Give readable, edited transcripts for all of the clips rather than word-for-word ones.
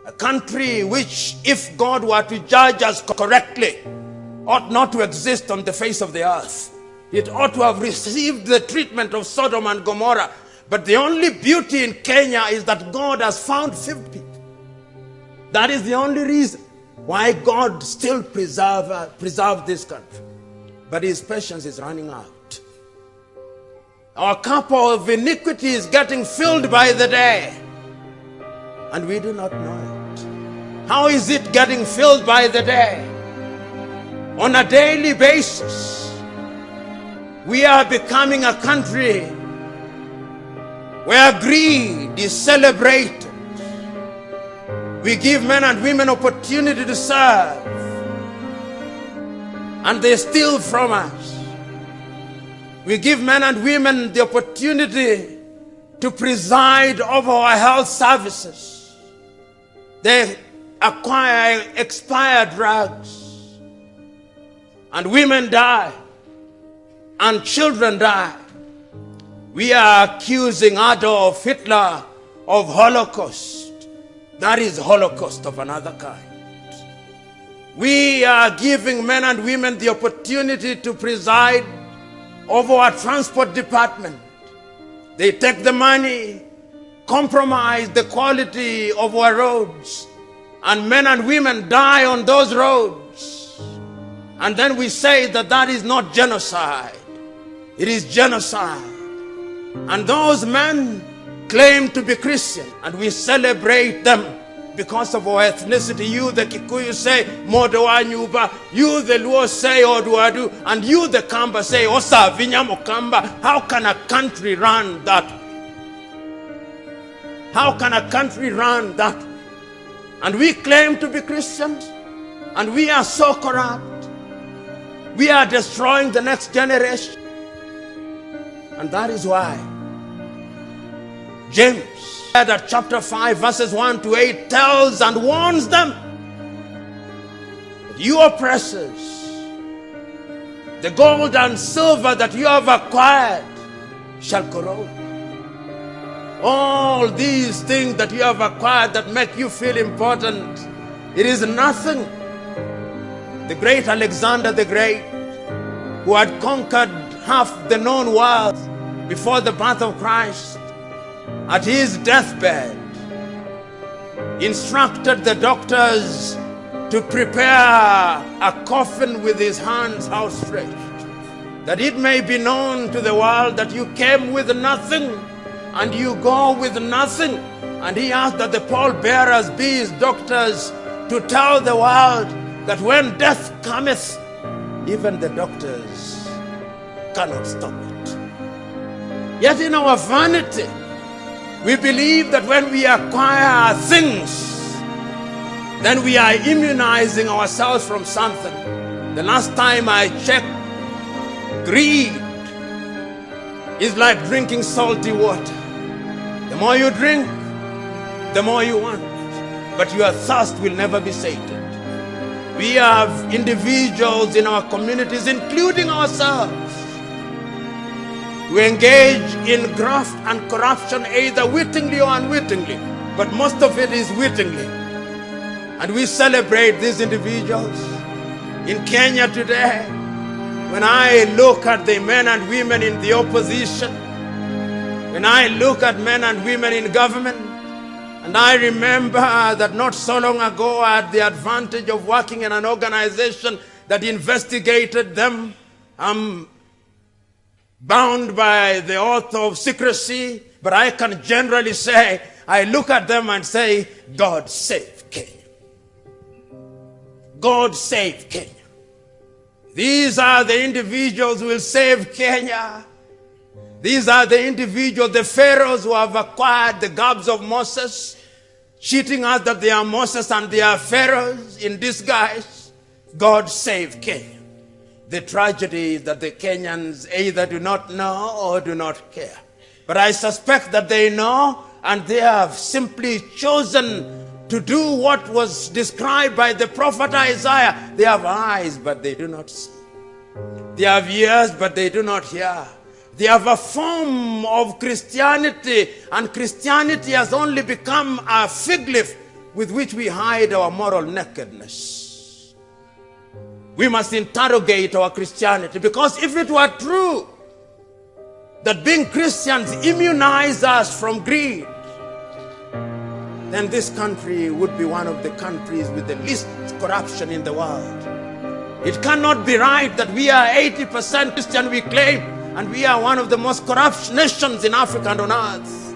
A country which, if God were to judge us correctly, ought not to exist on the face of the earth. It ought to have received the treatment of Sodom and Gomorrah. But the only beauty in Kenya is that God has found 50. That is the only reason why God still preserved this country. But his patience is running out. Our cup of iniquity is getting filled by the day, and we do not know it. How is it getting filled by the day? On a daily basis, we are becoming a country where greed is celebrated. We give men and women opportunity to serve, and they steal from us. We give men and women the opportunity to preside over our health services. They acquire expired drugs, and women die, and children die. We are accusing Adolf Hitler of Holocaust. That is Holocaust of another kind. We are giving men and women the opportunity to preside over our transport department. They take the money, compromise the quality of our roads, and men and women die on those roads. And then we say that that is not genocide. It is genocide. And those men claim to be Christian, and we celebrate them because of our ethnicity. You, the Kikuyu, say Modowa Nyuba. You, the Luo, say Oduadu. And you, the Kamba, say Osa Vinyamo Kamba. How can a country run that? How can a country run that? And we claim to be Christians, and we are so corrupt. We are destroying the next generation. And that is why James, at chapter 5, verses 1 to 8, tells and warns them that you oppressors, the gold and silver that you have acquired shall corrode. All these things that you have acquired that make you feel important, it is nothing. The great Alexander the Great, who had conquered half the known world before the birth of Christ, at his deathbed, instructed the doctors to prepare a coffin with his hands outstretched, that it may be known to the world that you came with nothing and you go with nothing. And he asked that the pallbearers be his doctors, to tell the world that when death cometh, even the doctors cannot stop it. Yet in our vanity, we believe that when we acquire things, then we are immunizing ourselves from something. The last time I checked, greed is like drinking salty water. The more you drink, the more you want. But your thirst will never be sated. We have individuals in our communities, including ourselves, who engage in graft and corruption, either wittingly or unwittingly, but most of it is wittingly. And we celebrate these individuals. In Kenya today, when I look at the men and women in the opposition, when I look at men and women in government, and I remember that not so long ago I had the advantage of working in an organization that investigated them. I'm bound by the oath of secrecy, but I can generally say, I look at them and say, God save Kenya. God save Kenya. These are the individuals who will save Kenya. These are the individuals, the pharaohs who have acquired the garbs of Moses, cheating us that they are Moses and they are pharaohs in disguise. God save Kenya. The tragedy is that the Kenyans either do not know or do not care. But I suspect that they know, and they have simply chosen to do what was described by the prophet Isaiah. They have eyes, but they do not see. They have ears, but they do not hear. They have a form of Christianity, and Christianity has only become a fig leaf with which we hide our moral nakedness. We must interrogate our Christianity, because if it were true that being Christians immunize us from greed, then this country would be one of the countries with the least corruption in the world. It cannot be right that we are 80% Christian, we claim, and we are one of the most corrupt nations in Africa and on earth.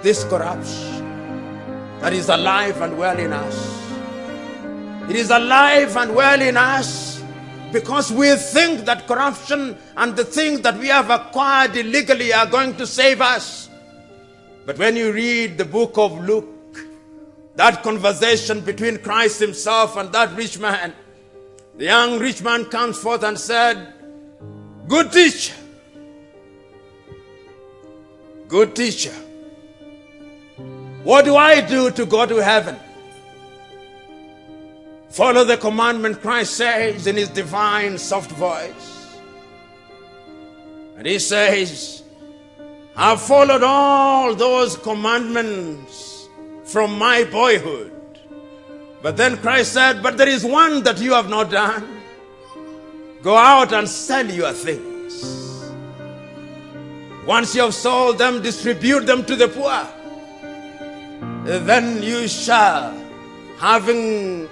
This corruption that is alive and well in us, it is alive and well in us because we think that corruption and the things that we have acquired illegally are going to save us. But when you read the book of Luke, that conversation between Christ himself and that rich man, the young rich man comes forth and said, "Good teacher, good teacher, what do I do to go to heaven?" Follow the commandment, Christ says in his divine soft voice. And he says, "I've followed all those commandments from my boyhood." But then Christ said, "But there is one that you have not done. Go out and sell your things. Once you have sold them, distribute them to the poor. Then you shall, having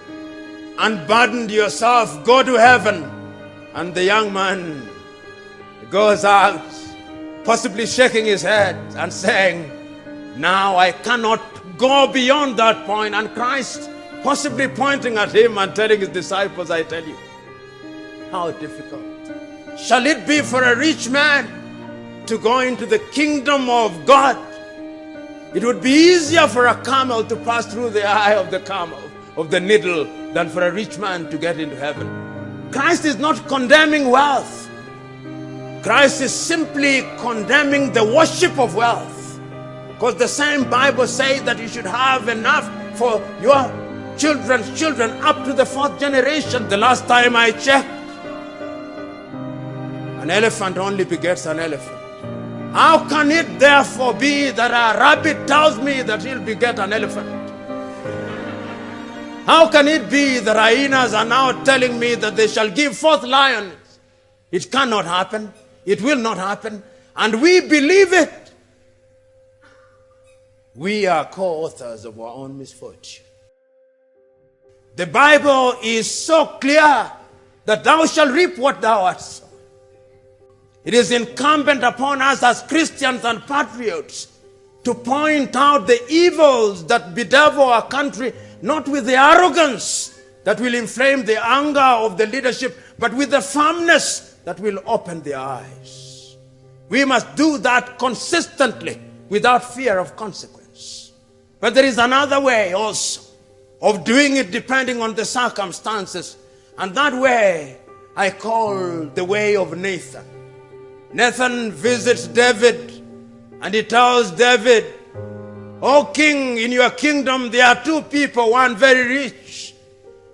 unburdened yourself, go to heaven." And the young man goes out, possibly shaking his head and saying, "Now I cannot go beyond that point." And Christ possibly pointing at him and telling his disciples, "I tell you, how difficult shall it be for a rich man to go into the kingdom of God? It would be easier for a camel to pass through the eye of the needle than for a rich man to get into heaven." Christ is not condemning wealth. Christ is simply condemning the worship of wealth. Because the same Bible says that you should have enough for your children's children up to the 4th generation. The last time I checked, an elephant only begets an elephant. How can it therefore be that a rabbit tells me that he'll beget an elephant? How can it be that hyenas are now telling me that they shall give forth lions? It cannot happen. It will not happen. And we believe it. We are co-authors of our own misfortune. The Bible is so clear that thou shalt reap what thou hast sown. It is incumbent upon us as Christians and patriots to point out the evils that bedevil our country, not with the arrogance that will inflame the anger of the leadership, but with the firmness that will open their eyes. We must do that consistently without fear of consequence. But there is another way also of doing it depending on the circumstances. And that way I call the way of Nathan. Nathan visits David and he tells David, "O king, in your kingdom there are two people, one very rich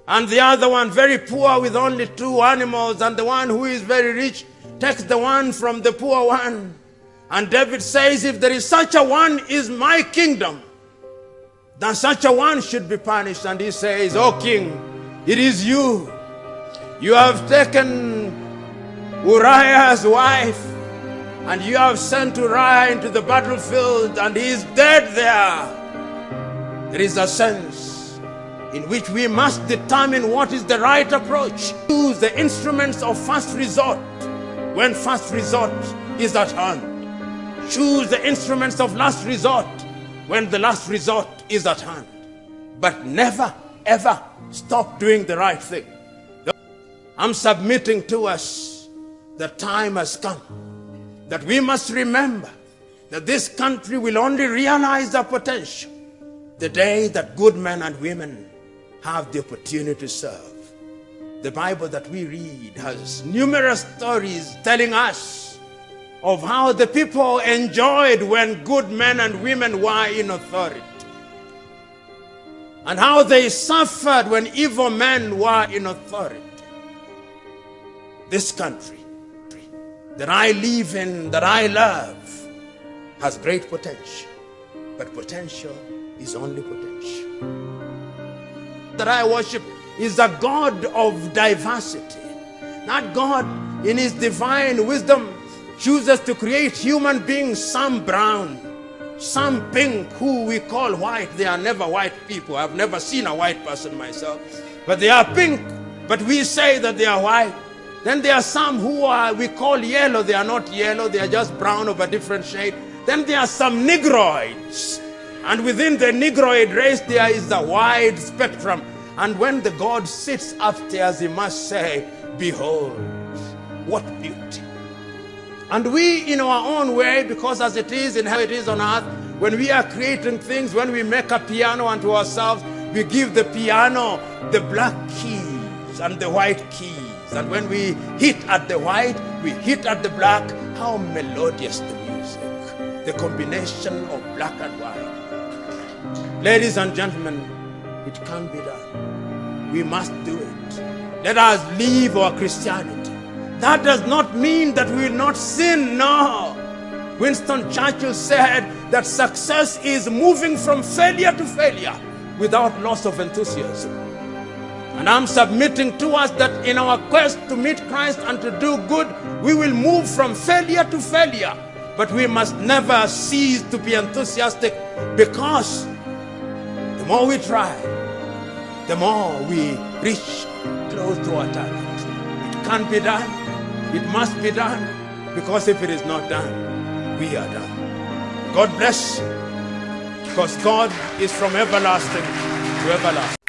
and the other one very poor with only 2 animals. And the one who is very rich takes the one from the poor one." And David says, "If there is such a one is my kingdom, then such a one should be punished." And he says, "O king, it is you. You have taken Uriah's wife and you have sent Uriah into the battlefield and he is dead there." There is a sense in which we must determine what is the right approach. Use the instruments of first resort when first resort is at hand. Choose the instruments of last resort when the last resort is at hand. But never, ever stop doing the right thing. I'm submitting to us that time has come, that we must remember that this country will only realize their potential the day that good men and women have the opportunity to serve. The Bible that we read has numerous stories telling us of how the people enjoyed when good men and women were in authority, and how they suffered when evil men were in authority. This country that I live in, that I love, has great potential, but potential is only potential. That I worship is a God of diversity. That God, in his divine wisdom, chooses to create human beings, some brown, some pink, who we call white. They are never white people. I've never seen a white person myself. But they are pink, but we say that they are white. Then there are some who we call yellow. They are not yellow, they are just brown of a different shade. Then there are some negroids. And within the negroid race, there is a wide spectrum. And when the God sits upstairs, he must say, behold, what beauty. And we, in our own way, because as it is in heaven, it is on earth, when we are creating things, when we make a piano unto ourselves, we give the piano the black keys and the white keys. And when we hit at the white, we hit at the black. How melodious the music, the combination of black and white. Ladies and gentlemen, it can be done. We must do it. Let us live our Christianity. That does not mean that we will not sin, no. Winston Churchill said that success is moving from failure to failure without loss of enthusiasm. And I'm submitting to us that in our quest to meet Christ and to do good, we will move from failure to failure. But we must never cease to be enthusiastic, because the more we try, the more we reach close to our target. It can be done. It must be done, because if it is not done, we are done. God bless you, because God is from everlasting to everlasting.